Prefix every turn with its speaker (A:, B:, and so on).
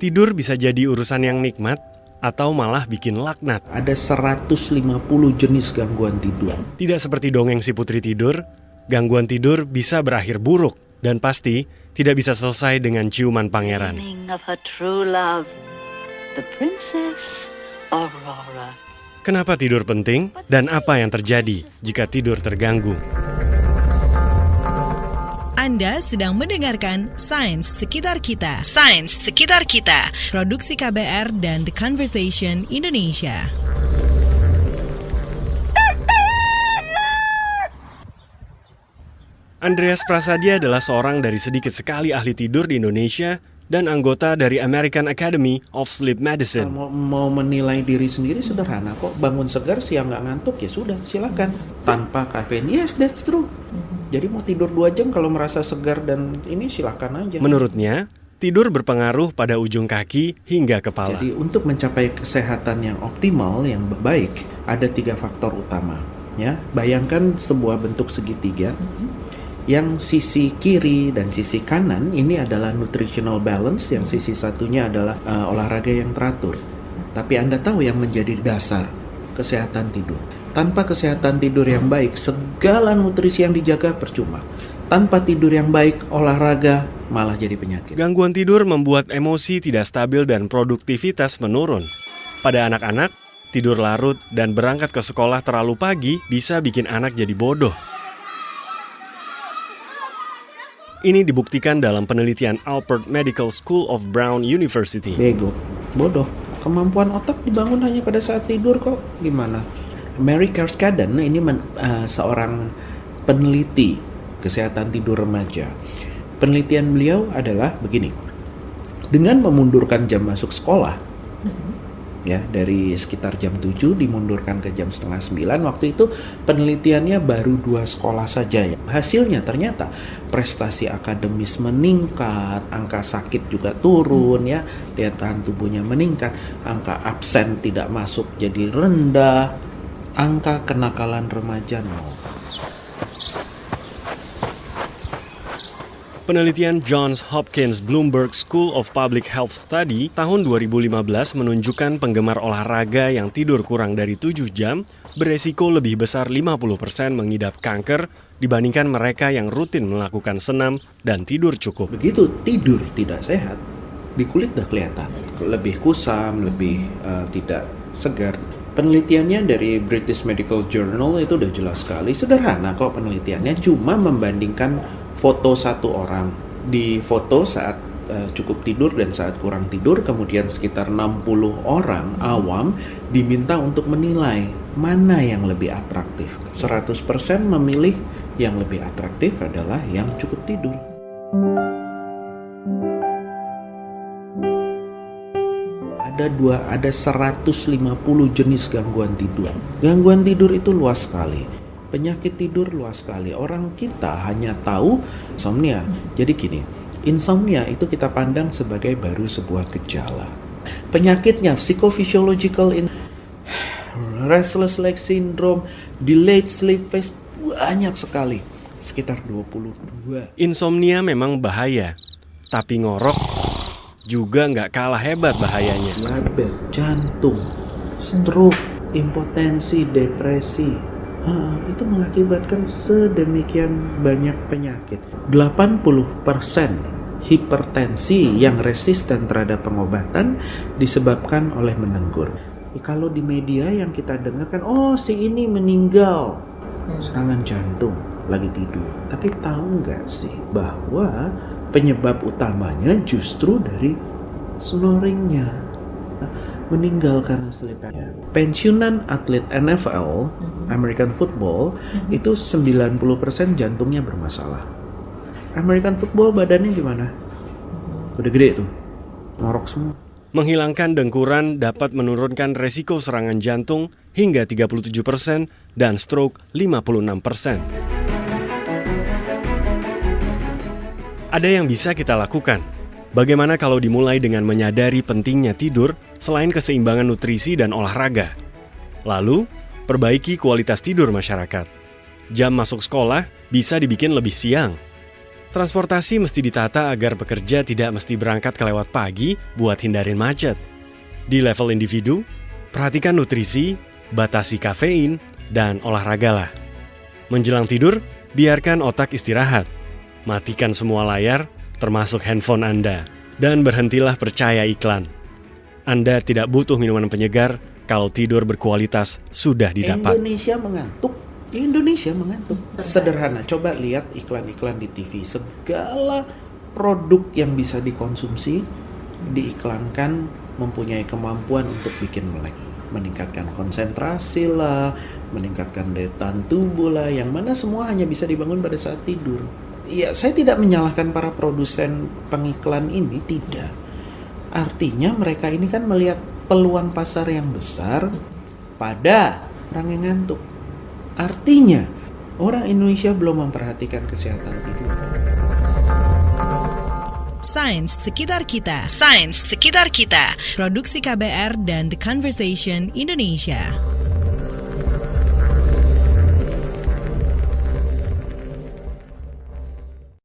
A: Tidur bisa jadi urusan yang nikmat atau malah bikin laknat.
B: Ada 150 jenis gangguan tidur.
A: Tidak seperti dongeng si putri tidur, gangguan tidur bisa berakhir buruk dan pasti tidak bisa selesai dengan ciuman pangeran.
C: Of her true love, the Princess Aurora.
A: Kenapa tidur penting dan apa yang terjadi jika tidur terganggu?
D: Anda sedang mendengarkan Sains Sekitar Kita. Sains Sekitar Kita. Produksi KBR dan The Conversation Indonesia.
A: Andreas Prasadya adalah seorang dari sedikit sekali ahli tidur di Indonesia dan anggota dari American Academy of Sleep Medicine.
B: Mau menilai diri sendiri sederhana kok. Bangun segar, siang nggak ngantuk, ya sudah, silakan. Tanpa kafein, yes, that's true. Jadi mau tidur 2 jam kalau merasa segar dan ini silakan aja.
A: Menurutnya, tidur berpengaruh pada ujung kaki hingga kepala.
B: Jadi untuk mencapai kesehatan yang optimal, yang baik, ada 3 faktor utama. Ya, bayangkan sebuah bentuk segitiga. Yang sisi kiri dan sisi kanan ini adalah nutritional balance, yang sisi satunya adalah olahraga yang teratur. Tapi Anda tahu yang menjadi dasar kesehatan tidur. Tanpa kesehatan tidur yang baik, segala nutrisi yang dijaga percuma. Tanpa tidur yang baik, olahraga malah jadi penyakit.
A: Gangguan tidur membuat emosi tidak stabil dan produktivitas menurun. Pada anak-anak, tidur larut dan berangkat ke sekolah terlalu pagi bisa bikin anak jadi bodoh. Ini dibuktikan dalam penelitian Alpert Medical School of Brown University.
B: Bego, bodoh. Kemampuan otak dibangun hanya pada saat tidur kok. Gimana? Mary Carskaden ini seorang peneliti kesehatan tidur remaja. Penelitian beliau adalah begini. Dengan memundurkan jam masuk sekolah, ya dari sekitar jam 7 dimundurkan ke jam setengah 9. Waktu itu penelitiannya baru 2 sekolah saja ya. Hasilnya ternyata prestasi akademis meningkat, angka sakit juga turun ya, daya tahan tubuhnya meningkat, angka absen tidak masuk jadi rendah, angka kenakalan remaja nol.
A: Penelitian Johns Hopkins Bloomberg School of Public Health Study tahun 2015 menunjukkan penggemar olahraga yang tidur kurang dari 7 jam beresiko lebih besar 50% mengidap kanker dibandingkan mereka yang rutin melakukan senam dan tidur cukup.
B: Begitu tidur tidak sehat, di kulit udah kelihatan. Lebih kusam, lebih tidak segar. Penelitiannya dari British Medical Journal itu udah jelas sekali. Sederhana kok penelitiannya, cuma membandingkan foto satu orang. Di foto saat cukup tidur dan saat kurang tidur, kemudian sekitar 60 orang awam diminta untuk menilai mana yang lebih atraktif. 100% memilih yang lebih atraktif adalah yang cukup tidur. Ada 150 jenis gangguan tidur. Gangguan tidur itu luas sekali. Penyakit tidur luas sekali. Orang kita hanya tahu insomnia. Jadi gini, insomnia itu kita pandang sebagai baru sebuah gejala. Penyakitnya psychophysiological, restless leg syndrome, delayed sleep phase, banyak sekali. Sekitar 22.
A: Insomnia memang bahaya, tapi ngorok juga nggak kalah hebat bahayanya.
B: Label, jantung, stroke, impotensi, depresi. Itu mengakibatkan sedemikian banyak penyakit. 80% hipertensi yang resisten terhadap pengobatan disebabkan oleh menenggur. Kalau di media yang kita dengar kan, oh si ini meninggal serangan jantung lagi tidur. Tapi tahu nggak sih bahwa penyebab utamanya justru dari snoringnya, meninggal karena sleep apnea. Pensiunan atlet NFL, American Football, itu 90% jantungnya bermasalah. American Football badannya gimana? Udah gede tuh, ngorok semua.
A: Menghilangkan dengkuran dapat menurunkan resiko serangan jantung hingga 37% dan stroke 56%. Ada yang bisa kita lakukan. Bagaimana kalau dimulai dengan menyadari pentingnya tidur selain keseimbangan nutrisi dan olahraga? Lalu, perbaiki kualitas tidur masyarakat. Jam masuk sekolah bisa dibikin lebih siang. Transportasi mesti ditata agar pekerja tidak mesti berangkat kelewat pagi buat hindarin macet. Di level individu, perhatikan nutrisi, batasi kafein, dan olahragalah. Menjelang tidur, biarkan otak istirahat. Matikan semua layar, termasuk handphone Anda. Dan berhentilah percaya iklan. Anda tidak butuh minuman penyegar kalau tidur berkualitas sudah didapat.
B: Indonesia mengantuk. Sederhana, coba lihat iklan-iklan di TV. Segala produk yang bisa dikonsumsi diiklankan mempunyai kemampuan untuk bikin melek. Meningkatkan konsentrasi lah, meningkatkan daya tahan tubuh lah, yang mana semua hanya bisa dibangun pada saat tidur. Ya, saya tidak menyalahkan para produsen pengiklan ini, tidak. Artinya mereka ini kan melihat peluang pasar yang besar pada orang yang ngantuk. Artinya, orang Indonesia belum memperhatikan kesehatan tidur.
D: Sains Sekitar Kita. Sains Sekitar Kita. Produksi KBR dan The Conversation Indonesia.